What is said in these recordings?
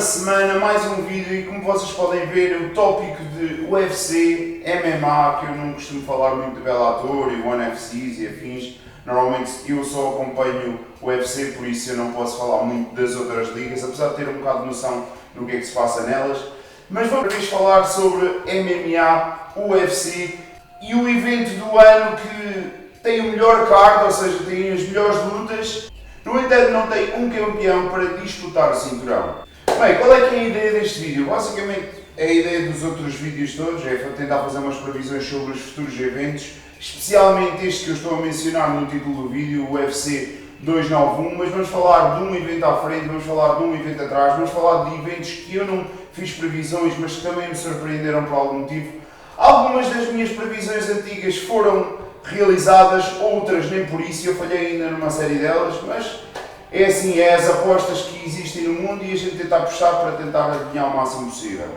semana, mais um vídeo e como vocês podem ver o tópico de UFC, MMA, que eu não costumo falar muito de Bellator e One FCs e afins. Normalmente eu só acompanho o UFC, por isso eu não posso falar muito das outras ligas, apesar de ter um bocado de noção do que é que se passa nelas. Mas vamos falar sobre MMA, UFC e o evento do ano que tem o melhor card, ou seja, tem as melhores lutas. No entanto, não tem um campeão para disputar o cinturão. Bem, qual é que é a ideia deste vídeo? Basicamente, a ideia dos outros vídeos todos é tentar fazer umas previsões sobre os futuros eventos, especialmente este que eu estou a mencionar no título do vídeo, o UFC 291, mas vamos falar de um evento à frente, vamos falar de um evento atrás, vamos falar de eventos que eu não fiz previsões, mas que também me surpreenderam por algum motivo. Algumas das minhas previsões antigas foram realizadas, outras nem por isso, eu falhei ainda numa série delas, mas é assim, é as apostas que existem no mundo e a gente tenta apostar para tentar adivinhar o máximo possível.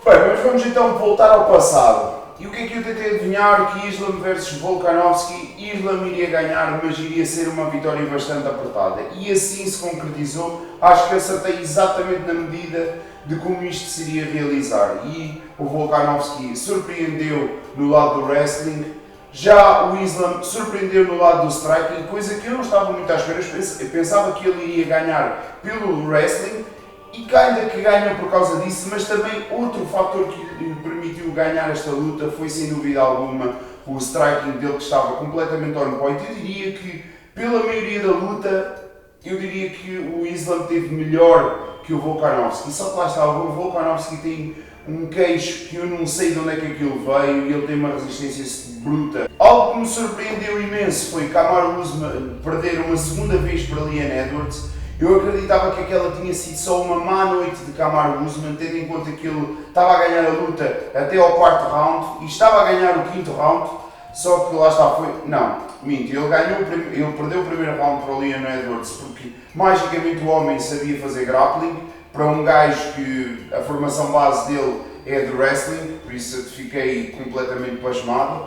Bem, mas vamos então voltar ao passado. E o que é que eu tentei adivinhar? Que Islam versus Volkanovski, Islam iria ganhar, mas iria ser uma vitória bastante apertada. E assim se concretizou, acho que acertei exatamente na medida de como isto se iria realizar. E o Volkanovski surpreendeu no lado do wrestling, já o Islam surpreendeu no lado do striking, coisa que eu não estava muito à espera. Eu pensava que ele iria ganhar pelo wrestling e ainda que ganhou por causa disso, mas também outro fator que lhe permitiu ganhar esta luta foi sem dúvida alguma o striking dele, que estava completamente on point. Eu diria que pela maioria da luta, eu diria que o Islam teve melhor que o Volkanovski, só que lá está, o Volkanovski tem um queixo que eu não sei de onde é que aquilo veio e ele tem uma resistência bruta. Algo que me surpreendeu imenso foi Kamaru Usman perder uma segunda vez para Leon Edwards. Eu acreditava que aquela tinha sido só uma má noite de Kamaru Usman, tendo em conta que ele estava a ganhar a luta até ao quarto round e estava a ganhar o quinto round, só que lá está, não, minto, ele perdeu o primeiro round para o Leon Edwards porque magicamente o homem sabia fazer grappling, para um gajo que a formação base dele é de wrestling, por isso eu fiquei completamente pasmado.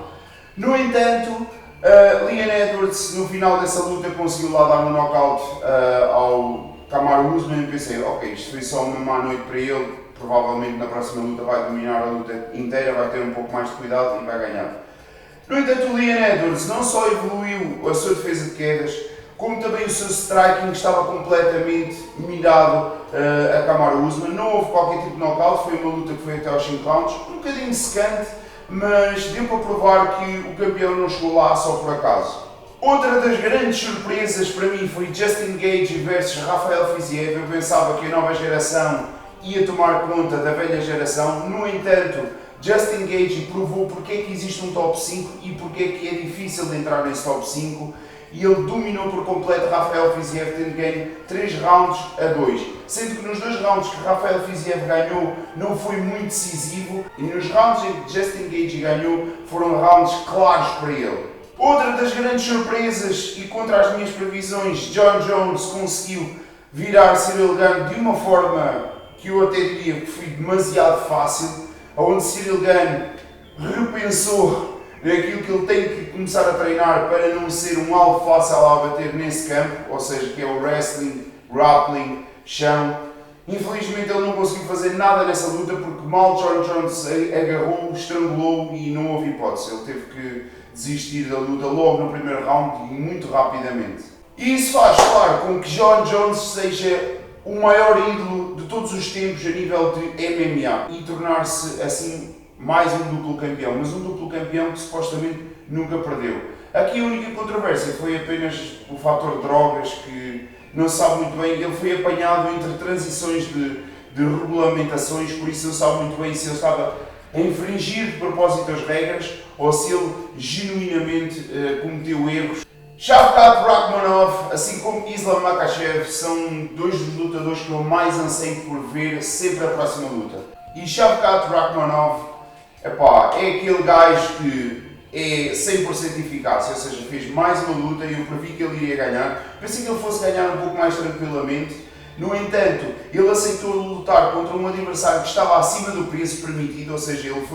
No entanto, Leon Edwards no final dessa luta conseguiu lá dar um knockout ao Kamaru Usman e pensei, ok, isto foi só uma má noite para ele, provavelmente na próxima luta vai dominar a luta inteira, vai ter um pouco mais de cuidado e vai ganhar. No entanto, o Leon Edwards não só evoluiu a sua defesa de quedas, como também o seu striking estava completamente mirado a Kamaru Usman. Não houve qualquer tipo de knockout, foi uma luta que foi até aos 5 rounds, um bocadinho secante, mas deu para provar que o campeão não chegou lá só por acaso. Outra das grandes surpresas para mim foi Justin Gaethje versus Rafael Fiziev. Eu pensava que a nova geração ia tomar conta da velha geração, no entanto, Justin Gaethje provou porque é que existe um top 5 e porque é que é difícil de entrar nesse top 5. E ele dominou por completo Rafael Fiziev, tendo ganho 3 rounds a 2. Sendo que nos 2 rounds que Rafael Fiziev ganhou não foi muito decisivo e nos rounds em que Justin Gaethje ganhou foram rounds claros para ele. Outra das grandes surpresas e contra as minhas previsões, Jon Jones conseguiu virar Ciryl Gane de uma forma que eu até diria que foi demasiado fácil, onde Ciryl Gane repensou naquilo que ele tem que começar a treinar para não ser um alvo fácil a bater nesse campo, ou seja, que é o wrestling, grappling, chão. Infelizmente ele não conseguiu fazer nada nessa luta porque mal Jon Jones agarrou, estrangulou e não houve hipótese. Ele teve que desistir da luta logo no primeiro round e muito rapidamente. E isso faz, claro, com que Jon Jones seja o maior ídolo de todos os tempos a nível de MMA e tornar-se assim mais um duplo campeão, mas um duplo campeão que supostamente nunca perdeu. Aqui a única controvérsia foi apenas o fator drogas, que não se sabe muito bem, ele foi apanhado entre transições de regulamentações, por isso não se sabe muito bem se ele estava a infringir de propósito as regras ou se ele genuinamente cometeu erros. Shavkat Rakhmonov, assim como Islam Makhachev, são dois dos lutadores que eu mais anseio por ver sempre a próxima luta. E Shavkat Rakhmonov é aquele gajo que é 100% eficaz, ou seja, fez mais uma luta e eu previ que ele iria ganhar. Pensei que ele fosse ganhar um pouco mais tranquilamente. No entanto, ele aceitou lutar contra um adversário que estava acima do peso permitido, ou seja, ele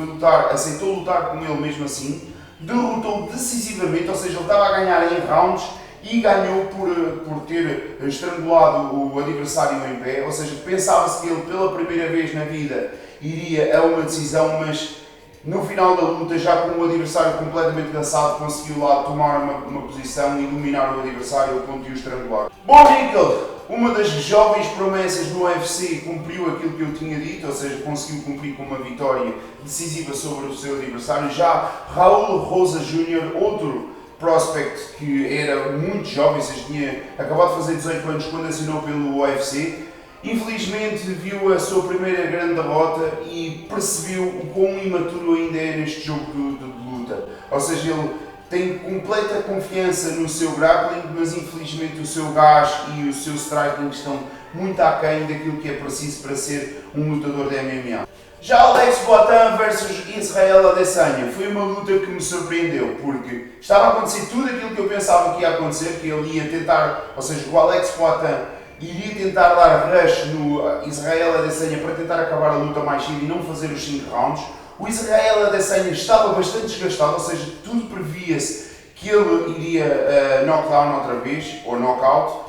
aceitou lutar com ele mesmo assim, derrotou decisivamente, ou seja, ele estava a ganhar em rounds e ganhou por ter estrangulado o adversário em pé, ou seja, pensava-se que ele pela primeira vez na vida iria a uma decisão, mas no final da luta, já com o adversário completamente cansado, conseguiu lá tomar uma posição e dominar o adversário ao ponto de o estrangular. Bo Nickal, uma das jovens promessas no UFC, cumpriu aquilo que eu tinha dito, ou seja, conseguiu cumprir com uma vitória decisiva sobre o seu adversário. Já Raul Rosa Jr., outro prospect que era muito jovem, ou seja, tinha acabado de fazer 18 anos quando assinou pelo UFC, infelizmente viu a sua primeira grande derrota e percebeu o quão imaturo ainda é neste jogo de luta. Ou seja, ele tem completa confiança no seu grappling, mas infelizmente o seu gás e o seu striking estão muito aquém daquilo que é preciso para ser um lutador de MMA. Já Alex Poatan versus Israel Adesanya foi uma luta que me surpreendeu, porque estava a acontecer tudo aquilo que eu pensava que ia acontecer, que ele ia tentar, ou seja, o Alex Poatan iria tentar dar rush no Israel Adesanya para tentar acabar a luta mais cedo e não fazer os 5 rounds. O Israel Adesanya estava bastante desgastado, ou seja, tudo previa-se que ele iria knockdown outra vez, ou knockout.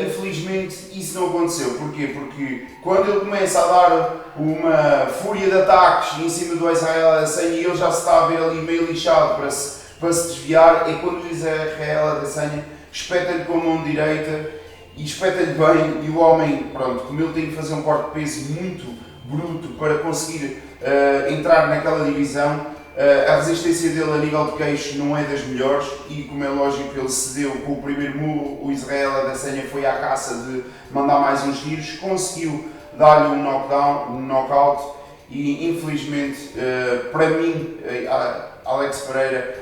Infelizmente isso não aconteceu. Porquê? Porque quando ele começa a dar uma fúria de ataques em cima do Israel Adesanya e ele já se está a ver ali meio lixado para se desviar, é quando o Israel Adesanya espeta-lhe com a mão direita e espeta-lhe bem, e o homem, pronto, como ele tem que fazer um corte de peso muito bruto para conseguir entrar naquela divisão, a resistência dele a nível de queixo não é das melhores e, como é lógico, ele cedeu com o primeiro murro. O Israel Adesanya foi à caça de mandar mais uns tiros, conseguiu dar-lhe um knockdown, um knockout e, infelizmente, para mim, Alex Pereira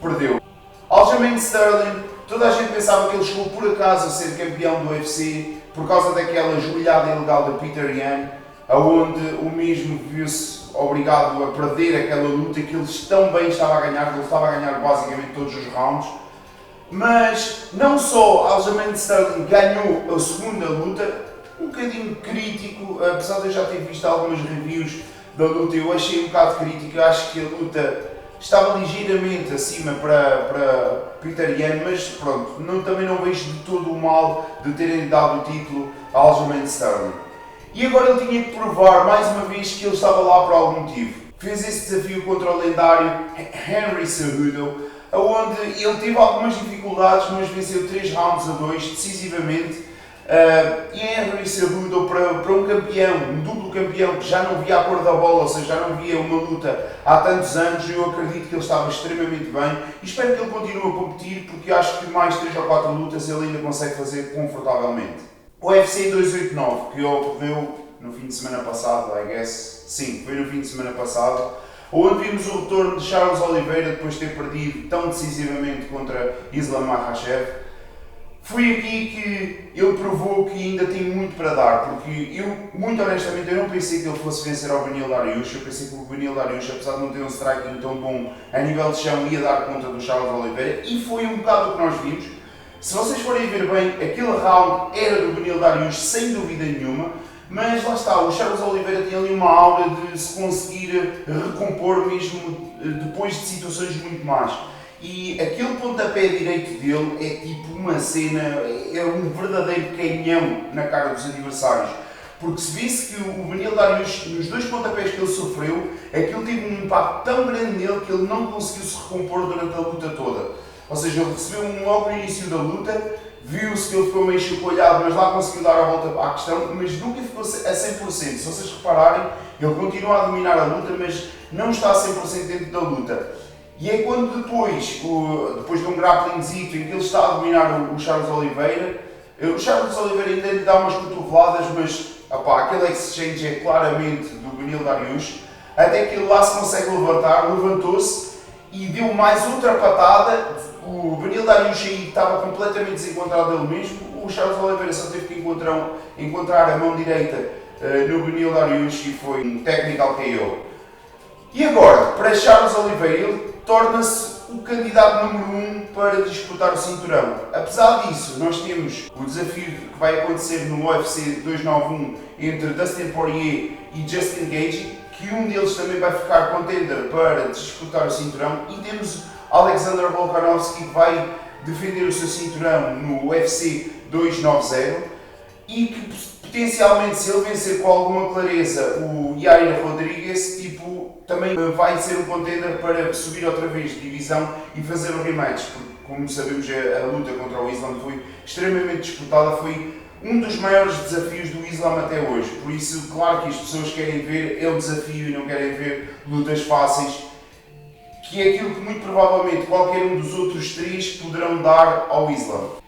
perdeu. Aljamain Sterling, toda a gente pensava que ele chegou por acaso a ser campeão do UFC por causa daquela joelhada ilegal de Peter Yan, onde o mesmo viu-se obrigado a perder aquela luta que ele tão bem estava a ganhar, ele estava a ganhar basicamente todos os rounds. Mas não só Aljamain Sterling ganhou a segunda luta, um bocadinho crítico, apesar de eu já ter visto algumas reviews da luta, eu achei um bocado crítico, eu acho que a luta estava ligeiramente acima para Peter Yan, mas pronto, também não vejo de todo o mal de terem dado o título a Aljamain Sterling. E agora ele tinha que provar mais uma vez que ele estava lá por algum motivo. Fez esse desafio contra o lendário Henry Cejudo, onde ele teve algumas dificuldades, mas venceu 3 rounds a 2 decisivamente. E Henry Cejudo, para um campeão, um duplo campeão que já não via a cor da bola, ou seja, já não via uma luta há tantos anos, eu acredito que ele estava extremamente bem e espero que ele continue a competir, porque acho que mais 3 ou 4 lutas ele ainda consegue fazer confortavelmente. O UFC 289, que ocorreu no fim de semana passado, I guess, sim, foi no fim de semana passado, onde vimos o retorno de Charles Oliveira depois de ter perdido tão decisivamente contra Islam Makhachev. Foi aqui que ele provou que ainda tem muito para dar, porque eu, muito honestamente, eu não pensei que ele fosse vencer ao Beneil Dariush. Eu pensei que o Beneil Dariush, apesar de não ter um striking tão bom a nível de chão, ia dar conta do Charles Oliveira, e foi um bocado o que nós vimos. Se vocês forem ver bem, aquele round era do Beneil Dariush, sem dúvida nenhuma, mas lá está, o Charles Oliveira tem ali uma aura de se conseguir recompor mesmo depois de situações muito más. E aquele pontapé direito dele é tipo uma cena, é um verdadeiro canhão na cara dos adversários. Porque se visse que o Beneil Dariush, nos 2 pontapés que ele sofreu, aquilo teve um impacto tão grande nele que ele não conseguiu se recompor durante a luta toda. Ou seja, ele recebeu logo no início da luta, viu-se que ele ficou meio chacoalhado, mas lá conseguiu dar a volta à questão, mas nunca ficou a 100%. Se vocês repararem, ele continua a dominar a luta, mas não está a 100% dentro da luta. E é quando depois de um grapplingzito em que ele está a dominar o Charles Oliveira, o Charles Oliveira ainda lhe dá umas cotoveladas, mas aquele exchange é claramente do Beneil Dariush, até que ele lá se consegue levantar, levantou-se e deu mais outra patada. O Beneil Dariush aí estava completamente desencontrado dele mesmo, o Charles Oliveira só teve que encontrar a mão direita no Beneil Dariush e foi um technical KO. E agora, para Charles Oliveira, ele torna-se o candidato número 1 para disputar o cinturão. Apesar disso, nós temos o desafio que vai acontecer no UFC 291 entre Dustin Poirier e Justin Gaethje, que um deles também vai ficar contender para disputar o cinturão, e temos Alexander Volkanovski, que vai defender o seu cinturão no UFC 290 e que potencialmente, se ele vencer com alguma clareza o Yair Rodrigues, também vai ser um contender para subir outra vez de divisão e fazer o rematch, porque como sabemos a luta contra o Islam foi extremamente disputada, foi um dos maiores desafios do Islam até hoje, por isso claro que as pessoas querem ver o desafio e não querem ver lutas fáceis, que é aquilo que muito provavelmente qualquer um dos outros três poderão dar ao Islam.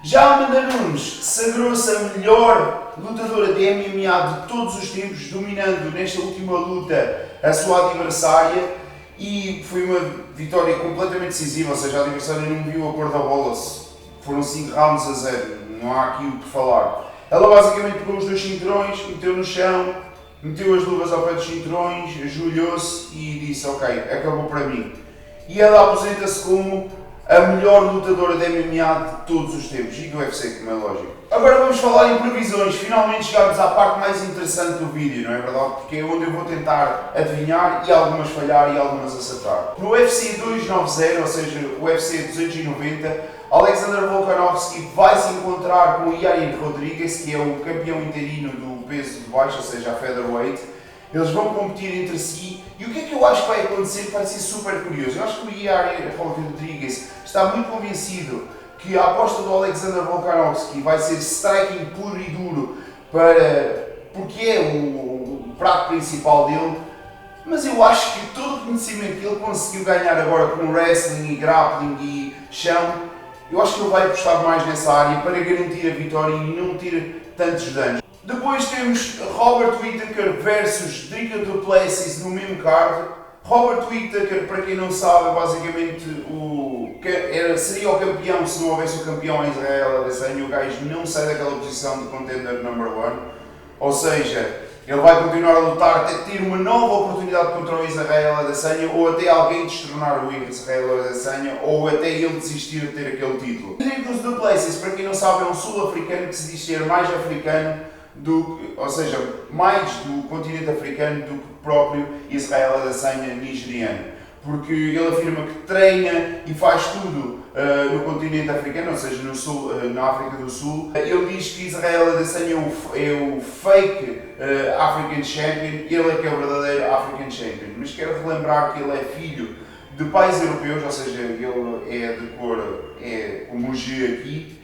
Já a Amanda Nunes sagrou-se a melhor lutadora de MMA de todos os tempos, dominando nesta última luta a sua adversária, e foi uma vitória completamente decisiva, ou seja, a adversária não viu a cor da bola, foram 5 rounds a 0, não há aqui o que falar. Ela basicamente pegou os 2 cinturões, meteu no chão, meteu as luvas ao pé dos cinturões, ajoelhou-se e disse: ok, acabou para mim. E ela aposenta-se como a melhor lutadora de MMA de todos os tempos, e do UFC, como é lógico. Agora vamos falar em previsões. Finalmente chegámos à parte mais interessante do vídeo, não é verdade? Porque é onde eu vou tentar adivinhar e algumas falhar e algumas acertar. No UFC 290, ou seja, o UFC 290, Alexander Volkanovski vai se encontrar com o Yair Rodrigues, que é o campeão interino do peso de baixo, ou seja, a featherweight. Eles vão competir entre si, e o que é que eu acho que vai acontecer que vai ser super curioso? Eu acho que o Yair Rodrigues está muito convencido que a aposta do Alexander Volkanovski vai ser striking puro e duro, porque é o prato principal dele, mas eu acho que todo o conhecimento que ele conseguiu ganhar agora com wrestling e grappling e chão, eu acho que ele vai apostar mais nessa área para garantir a vitória e não ter tantos danos. Depois temos Robert Whittaker versus Dricus du Plessis no mesmo card. Robert Whittaker, para quem não sabe, é basicamente seria o campeão se não houvesse o campeão em Israel Adesanya. O gajo não sai daquela posição de contender number 1. Ou seja, ele vai continuar a lutar até ter uma nova oportunidade contra o Israel Adesanya, ou até alguém destronar o Israel Adesanya, ou até ele desistir de ter aquele título. Dricus du Plessis, para quem não sabe, é um sul-africano que se diz ser mais africano, ou seja, mais do continente africano do que o próprio Israel Adesanya nigeriano, porque ele afirma que treina e faz tudo no continente africano, ou seja, no sul, na África do Sul. Ele diz que Israel Adesanya é o fake African Champion, ele é que é o verdadeiro African Champion, mas quero relembrar que ele é filho de pais europeus, ou seja, ele é de cor, é como o G aqui.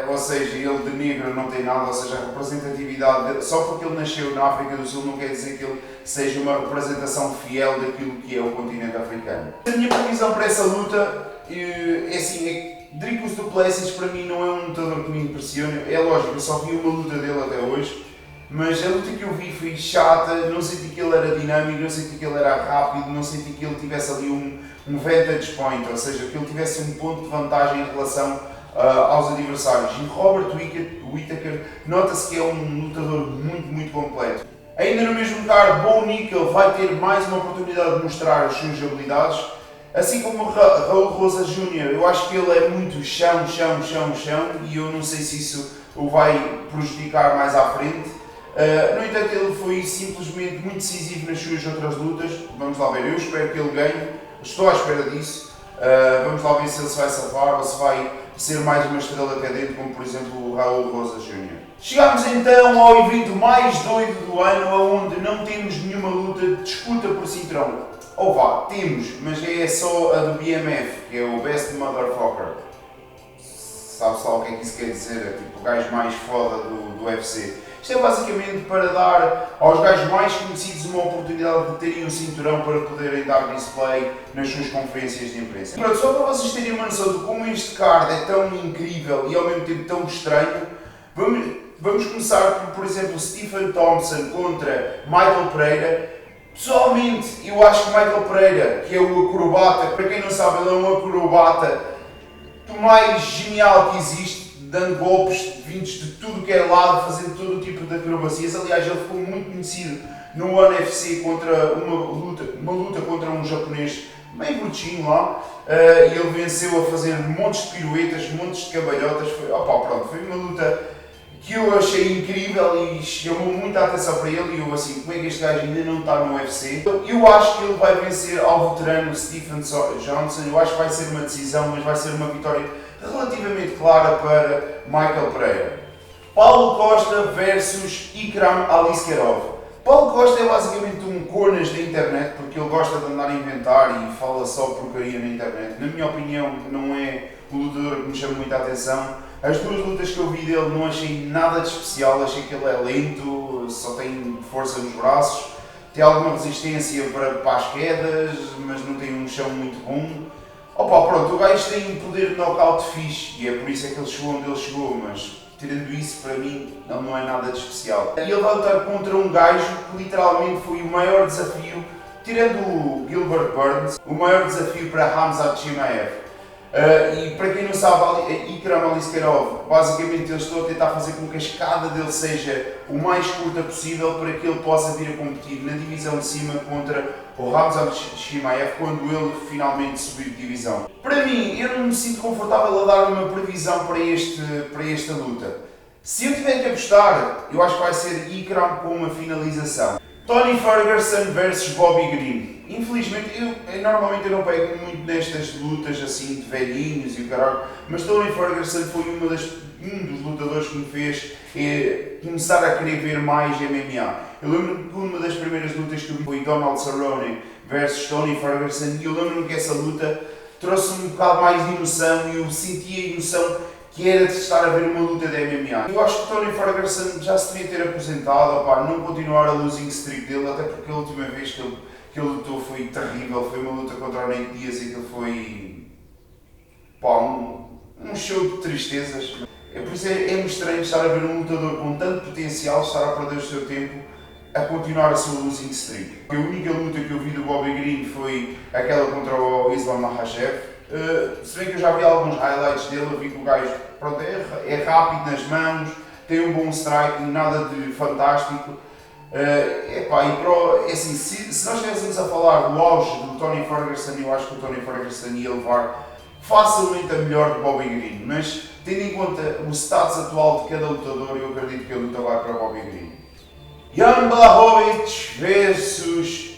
Ou seja, ele de negro não tem nada, ou seja, a representatividade dele, só porque ele nasceu na África do Sul não quer dizer que ele seja uma representação fiel daquilo que é o continente africano. A minha previsão para essa luta é assim, Dricus du Plessis para mim não é um lutador que me impressiona, é lógico, eu só vi uma luta dele até hoje, mas a luta que eu vi foi chata, não senti que ele era dinâmico, não senti que ele era rápido, não senti que ele tivesse ali um vantage point, ou seja, que ele tivesse um ponto de vantagem em relação aos adversários. E Robert Whittaker nota-se que é um lutador muito completo. Ainda no mesmo card, Bo Nickal vai ter mais uma oportunidade de mostrar as suas habilidades, assim como Raul Rosa Jr. Eu acho que ele é muito chão, e eu não sei se isso o vai prejudicar mais à frente. No entanto, ele foi simplesmente muito decisivo nas suas outras lutas. Vamos lá ver, eu espero que ele ganhe, estou à espera disso. Vamos lá ver se ele se vai salvar ou se vai ser mais uma estrela cadente, como por exemplo o Raul Rosa Jr. Chegamos então ao evento mais doido do ano, onde não temos nenhuma luta de disputa por cinturão. Ou vá, temos, mas é só a do BMF, que é o Best Motherfucker. Sabe-se lá o que é que isso quer dizer? É tipo o gajo mais foda do UFC. Isto é basicamente para dar aos gajos mais conhecidos uma oportunidade de terem um cinturão para poderem dar display nas suas conferências de imprensa. Pronto, só para vocês terem uma noção de como este card é tão incrível e ao mesmo tempo tão estranho, vamos começar por exemplo, Stephen Thompson contra Michael Pereira. Pessoalmente, eu acho que Michael Pereira, que é o acrobata, para quem não sabe, ele é um acrobata mais genial que existe, dando golpes vindos de tudo que é lado, fazendo todo o tipo de acrobacias. Aliás, ele ficou muito conhecido no ONE UFC contra uma luta contra um japonês bem brutinho lá, e ele venceu a fazer montes de piruetas, montes de cambalhotas. Foi uma luta que eu achei incrível e chamou muita atenção para ele, e eu assim, como é que este gajo ainda não está no UFC? Eu acho que ele vai vencer ao veterano Stephen Johnson, eu acho que vai ser uma decisão, mas vai ser uma vitória relativamente clara para Michael Pereira. Paulo Costa versus Ikram Aliskerov. Paulo Costa é basicamente um cornas da internet, porque ele gosta de andar a inventar e fala só porcaria na internet. Na minha opinião, não é o lutador que me chama muita atenção. As duas lutas que eu vi dele não achei nada de especial, achei que ele é lento, só tem força nos braços, tem alguma resistência para as quedas, mas não tem um chão muito bom. Opa, pronto, o gajo tem um poder de knockout fixe e é por isso é que ele chegou onde ele chegou, mas tirando isso, para mim, ele não é nada de especial. E ele vai lutar contra um gajo que literalmente foi o maior desafio, tirando o Gilbert Burns, o maior desafio para Khamzat Chimaev. E para quem não sabe, Ikram Aliskerov, basicamente eu estou a tentar fazer com que a escada dele seja o mais curta possível para que ele possa vir a competir na divisão de cima contra o Khamzat Chimaev quando ele finalmente subir de divisão. Para mim, eu não me sinto confortável a dar uma previsão para esta luta. Se eu tiver que apostar, eu acho que vai ser Ikram com uma finalização. Tony Ferguson versus Bobby Green. Infelizmente, normalmente eu não pego muito nestas lutas assim de velhinhos e o caralho, mas Tony Ferguson foi um dos lutadores que me fez começar a querer ver mais MMA. Eu lembro-me que uma das primeiras lutas que eu vi foi Donald Cerrone versus Tony Ferguson e eu lembro-me que essa luta trouxe-me um bocado mais de emoção e eu sentia a emoção que era de estar a ver uma luta de MMA. Eu acho que Tony Ferguson já se devia ter aposentado, opá, não continuar a losing streak dele, até porque a última vez que ele lutou foi terrível, foi uma luta contra o Nate Diaz e aquilo foi pá, um show de tristezas. Por isso é estranho estar a ver um lutador com tanto potencial estar a perder o seu tempo a continuar a sua losing streak. A única luta que eu vi do Bobby Green foi aquela contra o Islam Makhachev. Se bem que eu já vi alguns highlights dele, eu vi que o gajo pronto, é rápido nas mãos, tem um bom strike, nada de fantástico. Assim, se nós estivéssemos a falar do auge do Tony Ferguson, eu acho que o Tony Ferguson ia levar facilmente a melhor de Bobby Green, mas tendo em conta o status atual de cada lutador, eu acredito que a luta vai para Bobby Green. Jan Blachowicz versus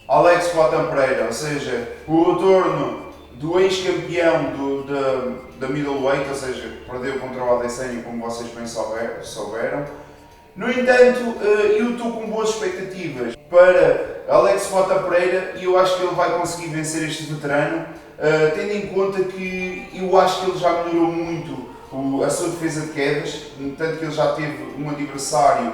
Alex Poatan Pereira, ou seja, o retorno do ex-campeão da middleweight, ou seja, perdeu contra o Adesanya, como vocês bem souberam. No entanto, eu estou com boas expectativas para Alex Poatan Pereira e eu acho que ele vai conseguir vencer este veterano, tendo em conta que eu acho que ele já melhorou muito a sua defesa de quedas, tanto que ele já teve um adversário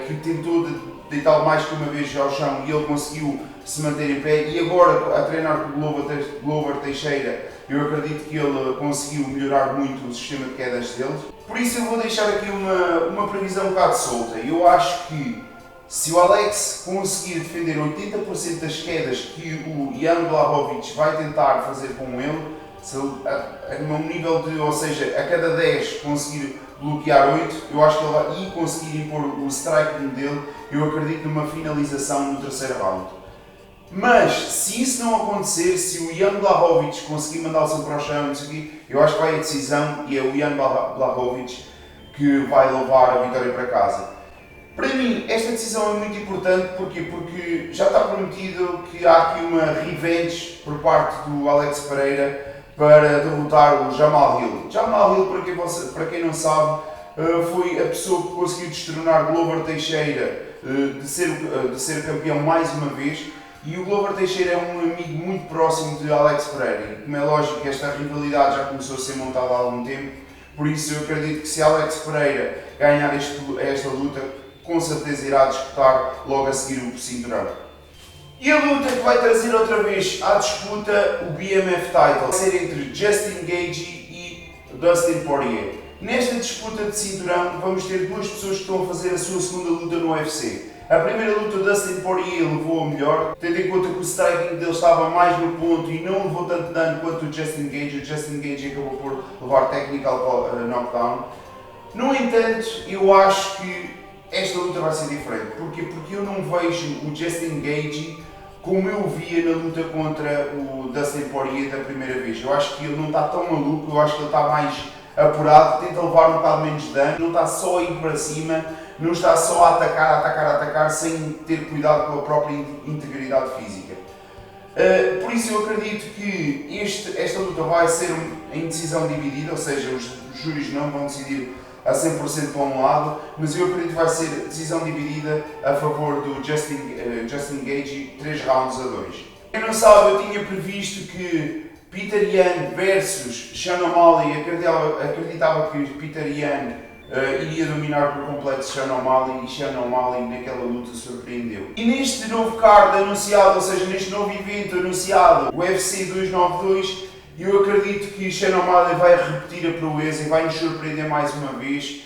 que tentou deitá-lo mais que uma vez ao chão e ele conseguiu se manter em pé, e agora a treinar com o Glover Teixeira eu acredito que ele conseguiu melhorar muito o sistema de quedas dele. Por isso eu vou deixar aqui uma previsão um bocado solta. Eu acho que se o Alex conseguir defender 80% das quedas que o Jan Blachowicz vai tentar fazer com ele, se ele num nível de, ou seja, a cada 10 conseguir bloquear 8, eu acho que ele vai conseguir impor o striking dele, eu acredito numa finalização no terceiro round. Mas, se isso não acontecer, se o Jan Blachowicz conseguir mandar o para o chão, eu acho que vai a decisão e é o Jan Blachowicz que vai levar a vitória para casa. Para mim, esta decisão é muito importante, porquê? Porque já está prometido que há aqui uma revenge por parte do Alex Pereira para derrotar o Jamal Hill. Jamal Hill, para quem não sabe, foi a pessoa que conseguiu destronar Glover Teixeira de ser campeão mais uma vez. E o Glover Teixeira é um amigo muito próximo de Alex Pereira, e como é lógico, esta rivalidade já começou a ser montada há algum tempo, por isso eu acredito que se Alex Pereira ganhar esta luta, com certeza irá disputar logo a seguir o cinturão. E a luta que vai trazer outra vez à disputa o BMF Title vai ser entre Justin Gaethje e Dustin Poirier. Nesta disputa de cinturão vamos ter duas pessoas que estão a fazer a sua segunda luta no UFC. A primeira luta, Dustin Poirier levou a melhor, tendo em conta que o striking dele estava mais no ponto e não levou tanto dano quanto o Justin Gaethje. O Justin Gaethje acabou por levar technical knockdown. No entanto, eu acho que esta luta vai ser diferente. Porquê? Porque eu não vejo o Justin Gaethje como eu via na luta contra o Dustin Poirier da primeira vez. Eu acho que ele não está tão maluco, eu acho que ele está mais apurado, tenta levar um bocado menos de dano, não está só a ir para cima, não está só a atacar, sem ter cuidado com a própria integridade física. Por isso eu acredito que esta luta vai ser em decisão dividida, ou seja, os júris não vão decidir a 100% para um lado, mas eu acredito que vai ser decisão dividida a favor do Justin Gaethje, 3 rounds a 2. Quem não sabe, eu tinha previsto que Peter Yan versus Sean O'Malley, acreditava que Peter Yan iria dominar por completo Sean O'Malley, e Sean O'Malley naquela luta surpreendeu. E neste novo card anunciado, ou seja, neste novo evento anunciado, o UFC 292, eu acredito que Sean O'Malley vai repetir a proeza e vai nos surpreender mais uma vez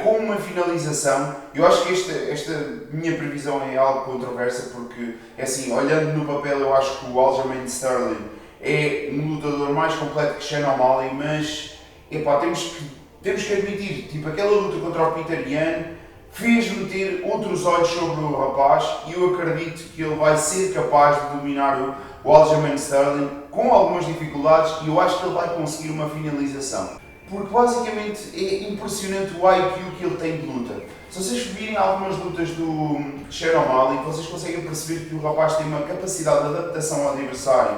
com uma finalização. Eu acho que esta minha previsão é algo controversa, porque, é assim, olhando no papel, eu acho que o Aljamain Sterling é um lutador mais completo que Sean O'Malley, mas epá, temos que admitir, tipo, aquela luta contra o Peter Yan fez-me ter outros olhos sobre o rapaz, e eu acredito que ele vai ser capaz de dominar o Aljamain Sterling com algumas dificuldades, e eu acho que ele vai conseguir uma finalização. Porque basicamente é impressionante o IQ que ele tem de luta. Se vocês virem algumas lutas do Sean O'Malley, vocês conseguem perceber que o rapaz tem uma capacidade de adaptação ao adversário,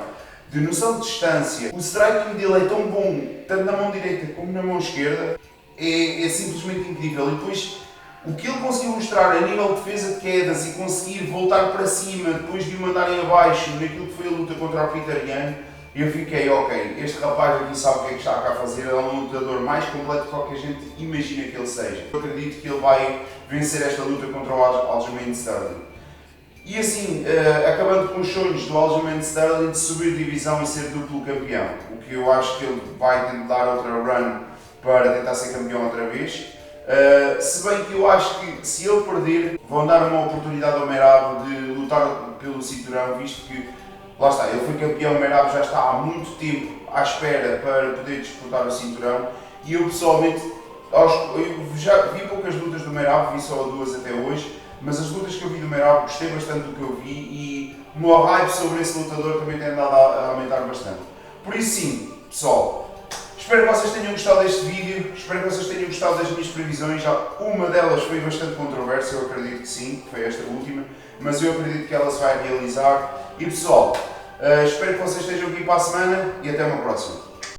de noção de distância. O striking dele é tão bom, tanto na mão direita como na mão esquerda, é simplesmente incrível. E depois, o que ele conseguiu mostrar a nível de defesa de quedas e conseguir voltar para cima depois de o mandarem abaixo naquilo que foi a luta contra o Peter Yan, eu fiquei, ok, este rapaz aqui sabe o que é que está cá a fazer, ele é um lutador mais completo do que qualquer gente imagina que ele seja. Eu acredito que ele vai vencer esta luta contra o Aljamain Sterling. E assim, acabando com os sonhos do Aljamain Sterling de subir de divisão e ser duplo campeão, o que eu acho que ele vai tentar outra run para tentar ser campeão outra vez. Se bem que eu acho que se ele perder, vão dar uma oportunidade ao Merab de lutar pelo cinturão, visto que, lá está, ele foi campeão, o Merab já está há muito tempo à espera para poder disputar o cinturão, e eu pessoalmente, eu já vi poucas lutas do Merab, vi só 2 até hoje, mas as lutas que eu vi do Merab gostei bastante do que eu vi, e o meu hype sobre esse lutador também tem andado a aumentar bastante. Por isso sim, pessoal, espero que vocês tenham gostado deste vídeo, espero que vocês tenham gostado das minhas previsões. Uma delas foi bastante controversa, eu acredito que sim, que foi esta última, mas eu acredito que ela se vai realizar. E pessoal, espero que vocês estejam aqui para a semana e até uma próxima.